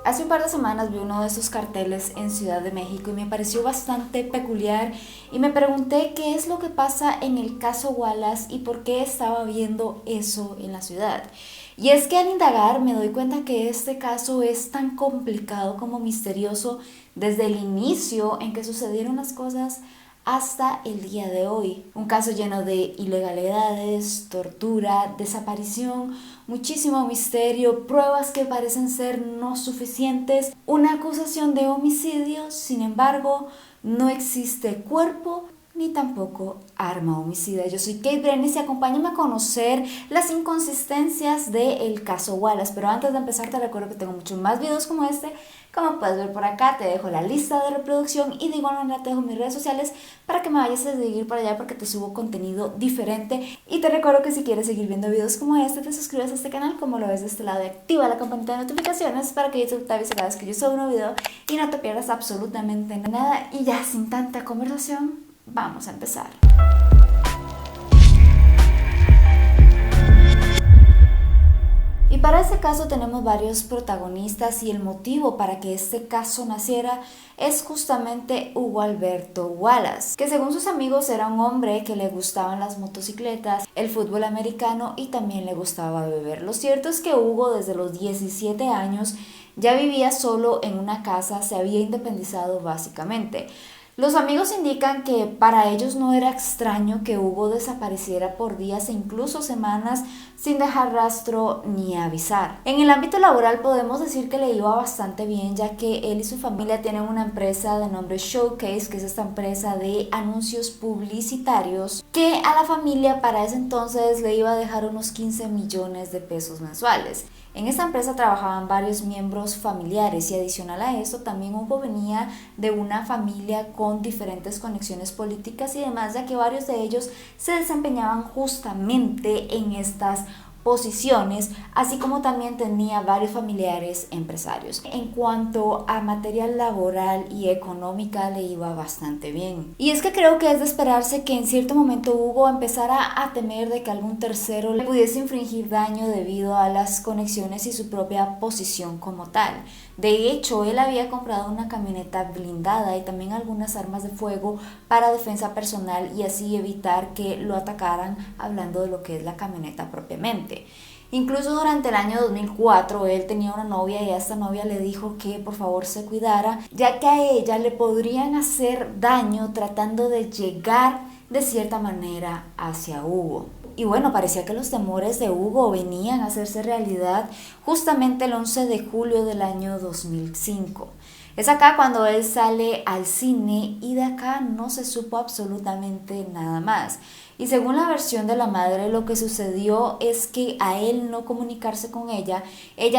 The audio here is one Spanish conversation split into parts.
Hace un par de semanas vi uno de esos carteles en Ciudad de México y me pareció bastante peculiar y me pregunté qué es lo que pasa en el caso Wallace y por qué estaba viendo eso en la ciudad. Y es que al indagar me doy cuenta que este caso es tan complicado como misterioso desde el inicio en que sucedieron las cosas hasta el día de hoy. Un caso lleno de ilegalidades, tortura, desaparición, muchísimo misterio, pruebas que parecen ser no suficientes, una acusación de homicidio, sin embargo, no existe cuerpo ni tampoco arma homicida. Yo soy Kate Brenes y acompáñame a conocer las inconsistencias del caso Wallace. Pero antes de empezar te recuerdo que tengo muchos más videos como este. Como puedes ver por acá, te dejo la lista de reproducción y de igual manera te dejo mis redes sociales para que me vayas a seguir por allá porque te subo contenido diferente. Y te recuerdo que si quieres seguir viendo videos como este, te suscribas a este canal como lo ves de este lado y activa la campanita de notificaciones para que YouTube te avise cada vez que yo subo un nuevo video y no te pierdas absolutamente nada. Y ya sin tanta conversación, vamos a empezar. Y para este caso tenemos varios protagonistas y el motivo para que este caso naciera es justamente Hugo Alberto Wallace, que según sus amigos era un hombre que le gustaban las motocicletas, el fútbol americano y también le gustaba beber. Lo cierto es que Hugo desde los 17 años ya vivía solo en una casa, se había independizado básicamente. Los amigos indican que para ellos no era extraño que Hugo desapareciera por días e incluso semanas sin dejar rastro ni avisar. En el ámbito laboral podemos decir que le iba bastante bien, ya que él y su familia tienen una empresa de nombre Showcase, que es esta empresa de anuncios publicitarios, que a la familia para ese entonces le iba a dejar unos 15 millones de pesos mensuales. En esta empresa trabajaban varios miembros familiares y adicional a esto también Hugo venía de una familia con diferentes conexiones políticas y demás, ya que varios de ellos se desempeñaban justamente en estas posiciones, así como también tenía varios familiares empresarios. En cuanto a material laboral y económica le iba bastante bien. Y es que creo que es de esperarse que en cierto momento Hugo empezara a temer de que algún tercero le pudiese infringir daño debido a las conexiones y su propia posición como tal. De hecho, él había comprado una camioneta blindada y también algunas armas de fuego para defensa personal y así evitar que lo atacaran, hablando de lo que es la camioneta propiamente. Incluso durante el año 2004 él tenía una novia y a esta novia le dijo que por favor se cuidara, ya que a ella le podrían hacer daño tratando de llegar de cierta manera hacia Hugo. Y bueno, parecía que los temores de Hugo venían a hacerse realidad justamente el 11 de julio del año 2005. Es acá cuando él sale al cine y de acá no se supo absolutamente nada más. Y según la versión de la madre, lo que sucedió es que a él no comunicarse con ella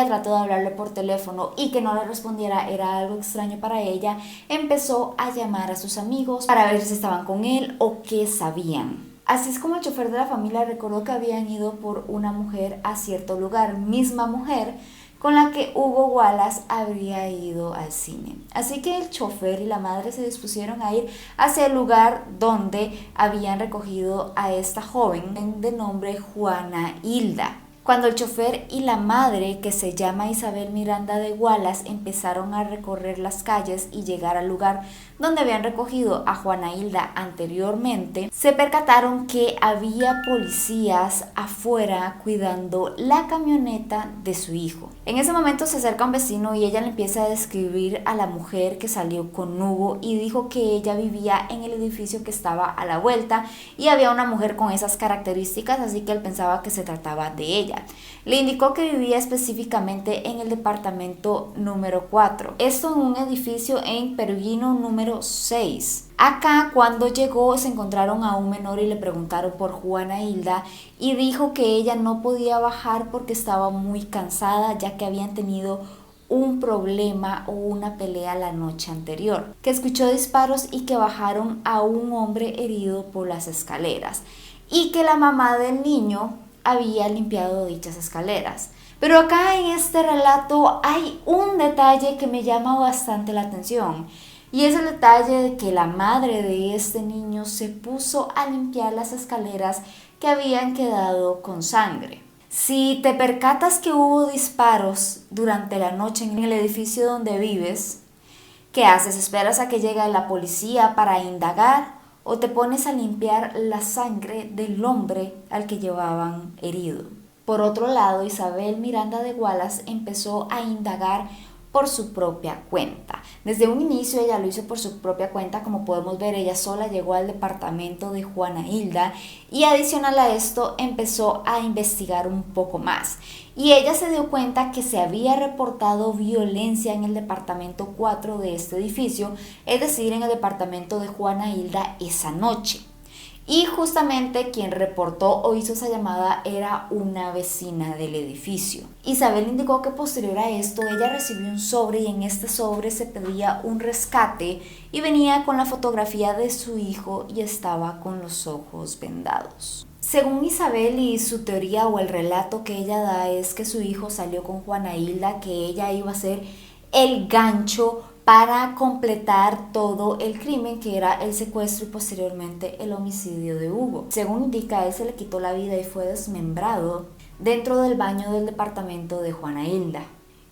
trató de hablarle por teléfono y que no le respondiera era algo extraño para ella. Empezó a llamar a sus amigos para ver si estaban con él o qué sabían. Así es como el chofer de la familia recordó que habían ido por una mujer a cierto lugar, misma mujer con la que Hugo Wallace habría ido al cine. Así que el chofer y la madre se dispusieron a ir hacia el lugar donde habían recogido a esta joven de nombre Juana Hilda. Cuando el chofer y la madre, que se llama Isabel Miranda de Wallace, empezaron a recorrer las calles y llegar al lugar donde habían recogido a Juana Hilda anteriormente, se percataron que había policías afuera cuidando la camioneta de su hijo. En ese momento se acerca un vecino y ella le empieza a describir a la mujer que salió con Hugo y dijo que ella vivía en el edificio que estaba a la vuelta y había una mujer con esas características, así que él pensaba que se trataba de ella. Le indicó que vivía específicamente en el departamento número 4, esto en un edificio en Perugino número 6. Acá cuando llegó se encontraron a un menor y le preguntaron por Juana Hilda y dijo que ella no podía bajar porque estaba muy cansada, ya que habían tenido un problema o una pelea la noche anterior, que escuchó disparos y que bajaron a un hombre herido por las escaleras y que la mamá del niño había limpiado dichas escaleras. Pero acá en este relato hay un detalle que me llama bastante la atención y es el detalle de que la madre de este niño se puso a limpiar las escaleras que habían quedado con sangre. Si te percatas que hubo disparos durante la noche en el edificio donde vives, ¿qué haces? ¿Esperas a que llegue la policía para indagar o te pones a limpiar la sangre del hombre al que llevaban herido? Por otro lado, Isabel Miranda de Wallace empezó a indagar por su propia cuenta. Desde un inicio ella lo hizo por su propia cuenta, como podemos ver, ella sola llegó al departamento de Juana Hilda y adicional a esto empezó a investigar un poco más. Y ella se dio cuenta que se había reportado violencia en el departamento 4 de este edificio, es decir, en el departamento de Juana Hilda esa noche. Y justamente quien reportó o hizo esa llamada era una vecina del edificio. Isabel indicó que posterior a esto ella recibió un sobre y en este sobre se pedía un rescate y venía con la fotografía de su hijo y estaba con los ojos vendados. Según Isabel y su teoría o el relato que ella da es que su hijo salió con Juana Hilda, que ella iba a ser el gancho para completar todo el crimen que era el secuestro y posteriormente el homicidio de Hugo. Según indica, él se le quitó la vida y fue desmembrado dentro del baño del departamento de Juana Hilda.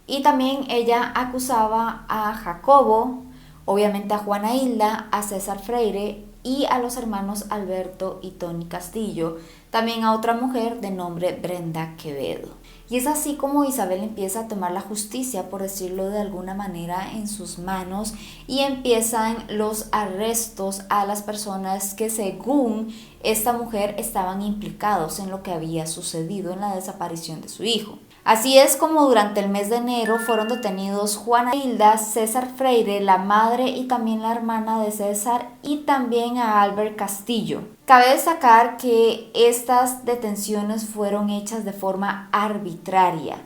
Y también ella acusaba a Jacobo, obviamente a Juana Hilda, a César Freire y a los hermanos Alberto y Tony Castillo, también a otra mujer de nombre Brenda Quevedo. Y es así como Isabel empieza a tomar la justicia, por decirlo de alguna manera, en sus manos y empiezan los arrestos a las personas que según esta mujer estaban implicados en lo que había sucedido en la desaparición de su hijo. Así es como durante el mes de enero fueron detenidos Juana Hilda, César Freire, la madre y también la hermana de César y también a Albert Castillo. Cabe destacar que estas detenciones fueron hechas de forma arbitraria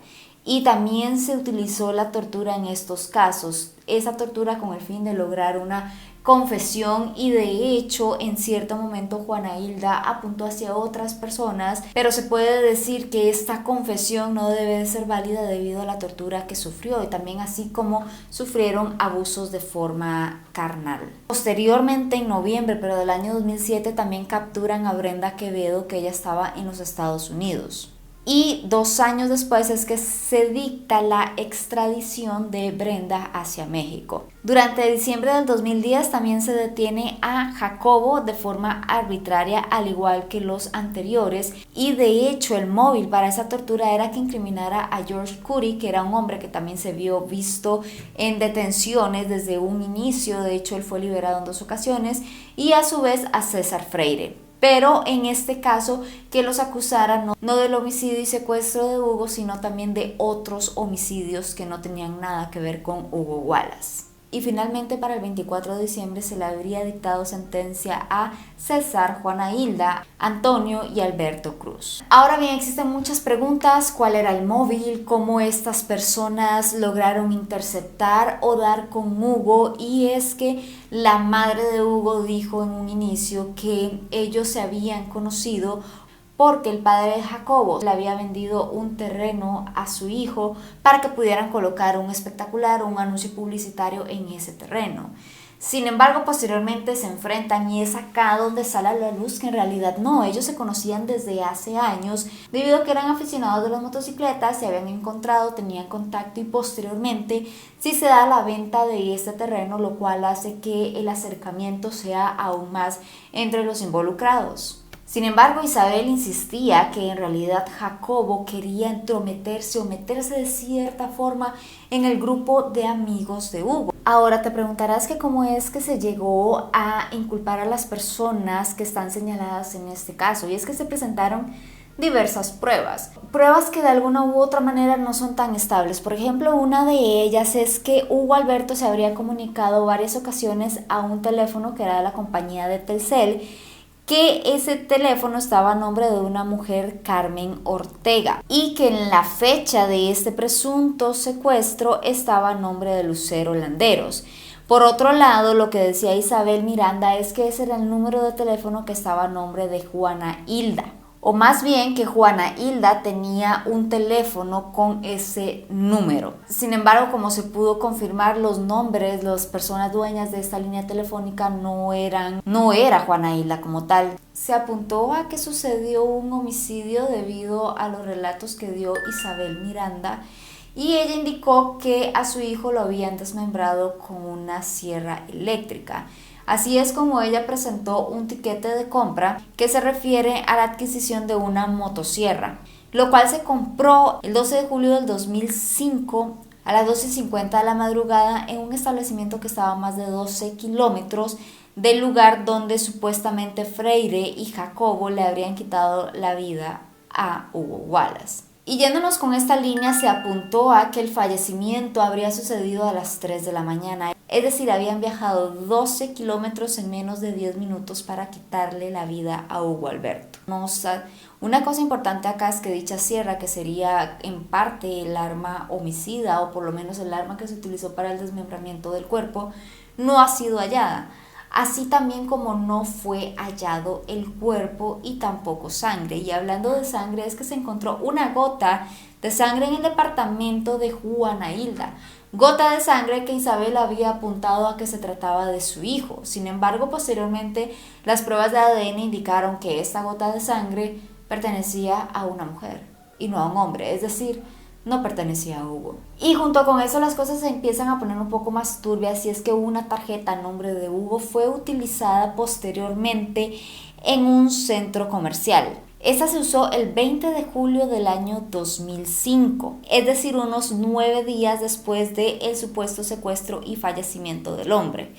y también se utilizó la tortura en estos casos, esa tortura con el fin de lograr una confesión y de hecho en cierto momento Juana Hilda apuntó hacia otras personas, pero se puede decir que esta confesión no debe de ser válida debido a la tortura que sufrió y también así como sufrieron abusos de forma carnal. Posteriormente en noviembre pero del año 2007 también capturan a Brenda Quevedo, que ella estaba en los Estados Unidos. Y 2 años después es que se dicta la extradición de Brenda hacia México. Durante diciembre del 2010 también se detiene a Jacobo de forma arbitraria, al igual que los anteriores. Y de hecho el móvil para esa tortura era que incriminara a George Curry, que era un hombre que también se vio visto en detenciones desde un inicio. De hecho él fue liberado en 2 ocasiones. Y a su vez a César Freire. Pero en este caso que los acusaran no del homicidio y secuestro de Hugo, sino también de otros homicidios que no tenían nada que ver con Hugo Wallace. Y finalmente para el 24 de diciembre se le habría dictado sentencia a César, Juana Hilda, Antonio y Alberto Cruz. Ahora bien, existen muchas preguntas: ¿cuál era el móvil? ¿Cómo estas personas lograron interceptar o dar con Hugo? Y es que la madre de Hugo dijo en un inicio que ellos se habían conocido porque el padre de Jacobo le había vendido un terreno a su hijo para que pudieran colocar un espectacular o un anuncio publicitario en ese terreno. Sin embargo, posteriormente se enfrentan y es acá donde sale a la luz que en realidad no, ellos se conocían desde hace años debido a que eran aficionados de las motocicletas, se habían encontrado, tenían contacto y posteriormente sí se da la venta de este terreno, lo cual hace que el acercamiento sea aún más entre los involucrados. Sin embargo, Isabel insistía que en realidad Jacobo quería entrometerse o meterse de cierta forma en el grupo de amigos de Hugo. Ahora te preguntarás que cómo es que se llegó a inculpar a las personas que están señaladas en este caso. Y es que se presentaron diversas pruebas que de alguna u otra manera no son tan estables. Por ejemplo, una de ellas es que Hugo Alberto se habría comunicado varias ocasiones a un teléfono que era de la compañía de Telcel, que ese teléfono estaba a nombre de una mujer, Carmen Ortega, y que en la fecha de este presunto secuestro estaba a nombre de Lucero Landeros. Por otro lado, lo que decía Isabel Miranda es que ese era el número de teléfono que estaba a nombre de Juana Hilda. o más bien que Juana Hilda tenía un teléfono con ese número. Sin embargo, como se pudo confirmar, los nombres, las personas dueñas de esta línea telefónica no era Juana Hilda como tal. Se apuntó a que sucedió un homicidio debido a los relatos que dio Isabel Miranda, y ella indicó que a su hijo lo habían desmembrado con una sierra eléctrica. Así es como ella presentó un tiquete de compra que se refiere a la adquisición de una motosierra, lo cual se compró el 12 de julio del 2005 a las 12:50 de la madrugada en un establecimiento que estaba a más de 12 kilómetros del lugar donde supuestamente Freire y Jacobo le habrían quitado la vida a Hugo Wallace. Y yéndonos con esta línea, se apuntó a que el fallecimiento habría sucedido a las 3 de la mañana. Es decir, habían viajado 12 kilómetros en menos de 10 minutos para quitarle la vida a Hugo Alberto. Una cosa importante acá es que dicha sierra, que sería en parte el arma homicida, o por lo menos el arma que se utilizó para el desmembramiento del cuerpo, no ha sido hallada. Así también como no fue hallado el cuerpo y tampoco sangre. Y hablando de sangre, es que se encontró una gota de sangre en el departamento de Juana Hilda. Gota de sangre que Isabel había apuntado a que se trataba de su hijo. Sin embargo, posteriormente las pruebas de ADN indicaron que esta gota de sangre pertenecía a una mujer y no a un hombre, es decir, no pertenecía a Hugo. Y junto con eso las cosas se empiezan a poner un poco más turbias, y es que una tarjeta a nombre de Hugo fue utilizada posteriormente en un centro comercial. Esta se usó el 20 de julio del año 2005, es decir, unos 9 días después del supuesto secuestro y fallecimiento del hombre.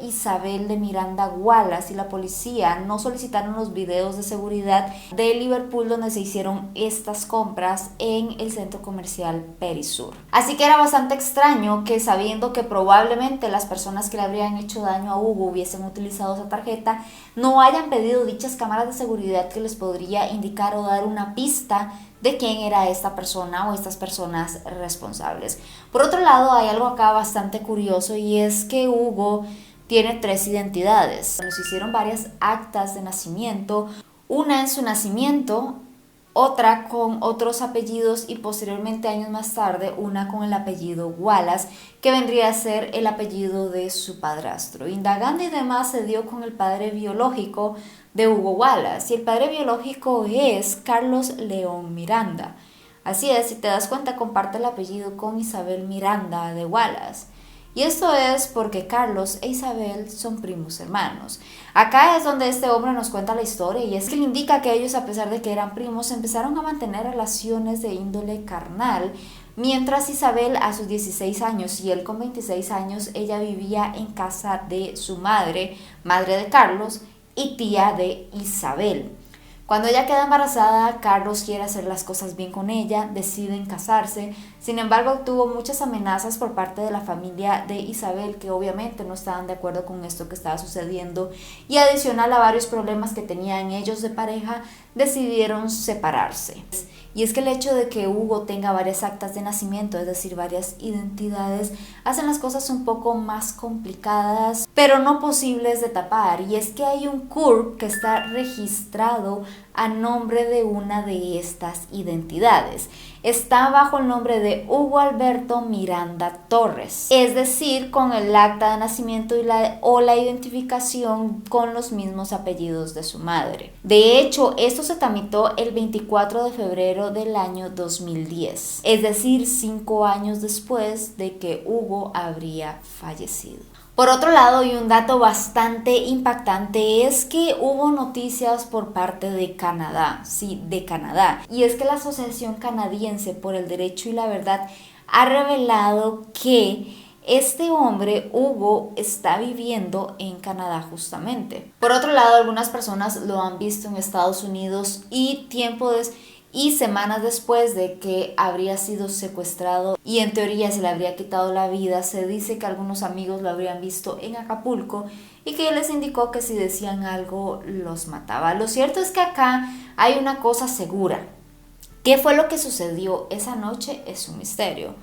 Isabel de Miranda Wallace y la policía no solicitaron los videos de seguridad de Liverpool donde se hicieron estas compras en el centro comercial Perisur. Así que era bastante extraño que, sabiendo que probablemente las personas que le habrían hecho daño a Hugo hubiesen utilizado esa tarjeta, no hayan pedido dichas cámaras de seguridad que les podría indicar o dar una pista de quién era esta persona o estas personas responsables. Por otro lado, hay algo acá bastante curioso, y es que Hugo tiene 3 identidades. Nos hicieron varias actas de nacimiento, una en su nacimiento, otra con otros apellidos y posteriormente, años más tarde, una con el apellido Wallace, que vendría a ser el apellido de su padrastro. Indagando y demás, se dio con el padre biológico de Hugo Wallace, y el padre biológico es Carlos León Miranda. Así es, si te das cuenta, comparte el apellido con Isabel Miranda de Wallace. Y esto es porque Carlos e Isabel son primos hermanos. Acá es donde este hombre nos cuenta la historia, y es que le indica que ellos, a pesar de que eran primos, empezaron a mantener relaciones de índole carnal, mientras Isabel a sus 16 años y él con 26 años, ella vivía en casa de su madre de Carlos y tía de Isabel. Cuando ella queda embarazada, Carlos quiere hacer las cosas bien con ella, deciden casarse. Sin embargo, tuvo muchas amenazas por parte de la familia de Isabel, que obviamente no estaban de acuerdo con esto que estaba sucediendo, y adicional a varios problemas que tenían ellos de pareja, decidieron separarse. Y es que el hecho de que Hugo tenga varias actas de nacimiento, es decir, varias identidades, hacen las cosas un poco más complicadas, pero no posibles de tapar. Y es que hay un CURP que está registrado a nombre de una de estas identidades. Está bajo el nombre de Hugo Alberto Miranda Torres, es decir, con el acta de nacimiento o la identificación con los mismos apellidos de su madre. De hecho, esto se tramitó el 24 de febrero del año 2010, es decir, 5 años después de que Hugo habría fallecido. Por otro lado, y un dato bastante impactante, es que hubo noticias por parte de Canadá, y es que la Asociación Canadiense por el Derecho y la Verdad ha revelado que este hombre, Hugo, está viviendo en Canadá justamente. Por otro lado, algunas personas lo han visto en Estados Unidos, y semanas después de que habría sido secuestrado y en teoría se le habría quitado la vida, se dice que algunos amigos lo habrían visto en Acapulco y que les indicó que si decían algo los mataba. Lo cierto es que acá hay una cosa segura. ¿Qué fue lo que sucedió esa noche? Es un misterio.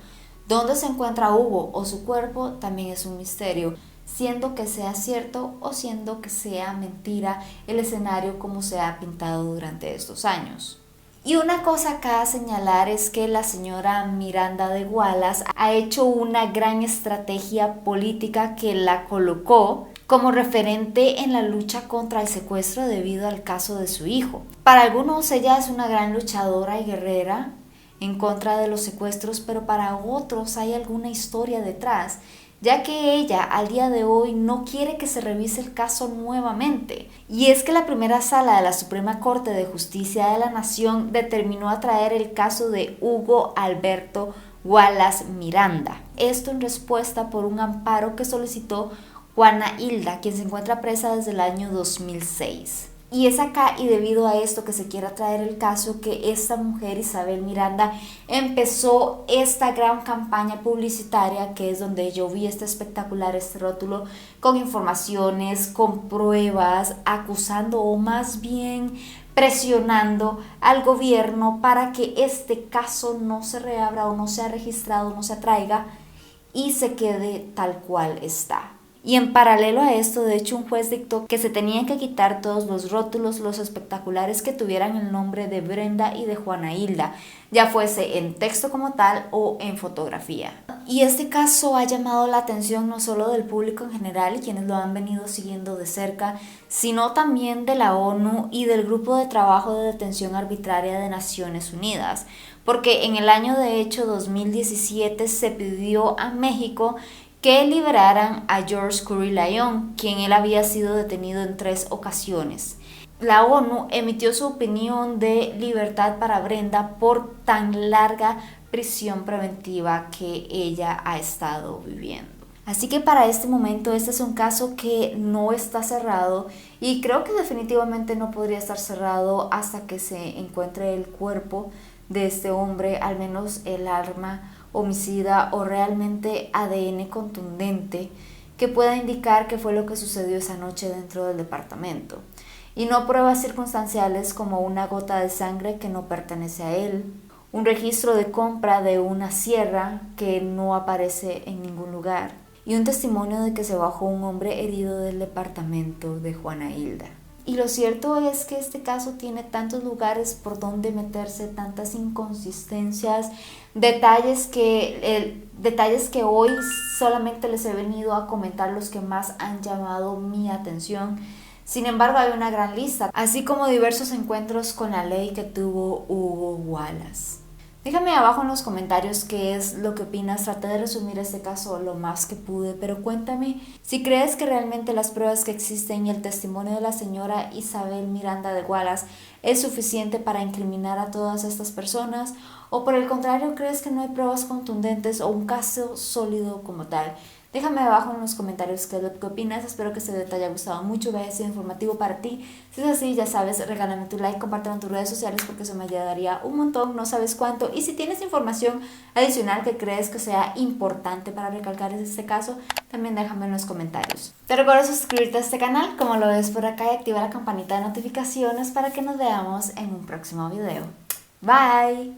¿Dónde se encuentra Hugo o su cuerpo? También es un misterio. siendo que sea cierto o siendo que sea mentira el escenario como se ha pintado durante estos años. Y una cosa acá a señalar es que la señora Miranda de Wallace ha hecho una gran estrategia política que la colocó como referente en la lucha contra el secuestro debido al caso de su hijo. Para algunos ella es una gran luchadora y guerrera en contra de los secuestros, pero para otros hay alguna historia detrás, ya que ella al día de hoy no quiere que se revise el caso nuevamente. Y es que la primera sala de la Suprema Corte de Justicia de la Nación determinó atraer el caso de Hugo Alberto Wallace Miranda. Esto en respuesta por un amparo que solicitó Juana Hilda, quien se encuentra presa desde el año 2006. Y es acá y debido a esto que se quiere traer el caso que esta mujer, Isabel Miranda, empezó esta gran campaña publicitaria, que es donde yo vi este rótulo con informaciones, con pruebas, acusando o más bien presionando al gobierno para que este caso no se reabra o no sea registrado, no se atraiga y se quede tal cual está. Y en paralelo a esto, de hecho, un juez dictó que se tenían que quitar todos los rótulos, los espectaculares que tuvieran el nombre de Brenda y de Juana Hilda, ya fuese en texto como tal o en fotografía. Y este caso ha llamado la atención no solo del público en general y quienes lo han venido siguiendo de cerca, sino también de la ONU y del Grupo de Trabajo de Detención Arbitraria de Naciones Unidas, porque en el año de hecho 2017 se pidió a México que liberaran a Georges Curry-Layón, quien él había sido detenido en 3 ocasiones. La ONU emitió su opinión de libertad para Brenda por tan larga prisión preventiva que ella ha estado viviendo. Así que para este momento este es un caso que no está cerrado y creo que definitivamente no podría estar cerrado hasta que se encuentre el cuerpo de este hombre, al menos el arma homicida o realmente ADN contundente que pueda indicar qué fue lo que sucedió esa noche dentro del departamento, y no pruebas circunstanciales como una gota de sangre que no pertenece a él, un registro de compra de una sierra que no aparece en ningún lugar y un testimonio de que se bajó un hombre herido del departamento de Juana Hilda. Y lo cierto es que este caso tiene tantos lugares por donde meterse, tantas inconsistencias, detalles que hoy solamente les he venido a comentar los que más han llamado mi atención. Sin embargo, hay una gran lista, así como diversos encuentros con la ley que tuvo Hugo Wallace. Déjame abajo en los comentarios qué es lo que opinas. Traté de resumir este caso lo más que pude, pero cuéntame si crees que realmente las pruebas que existen y el testimonio de la señora Isabel Miranda de Wallace es suficiente para incriminar a todas estas personas, o por el contrario crees que no hay pruebas contundentes o un caso sólido como tal. Déjame abajo en los comentarios qué es lo que opinas. Espero que este video te haya gustado mucho, que haya sido informativo para ti. Si es así, ya sabes, regálame tu like, compártelo en tus redes sociales porque eso me ayudaría un montón, no sabes cuánto. Y si tienes información adicional que crees que sea importante para recalcar este caso, también déjame en los comentarios. Te recuerdo suscribirte a este canal, como lo ves por acá, y activar la campanita de notificaciones para que nos veamos en un próximo video. Bye.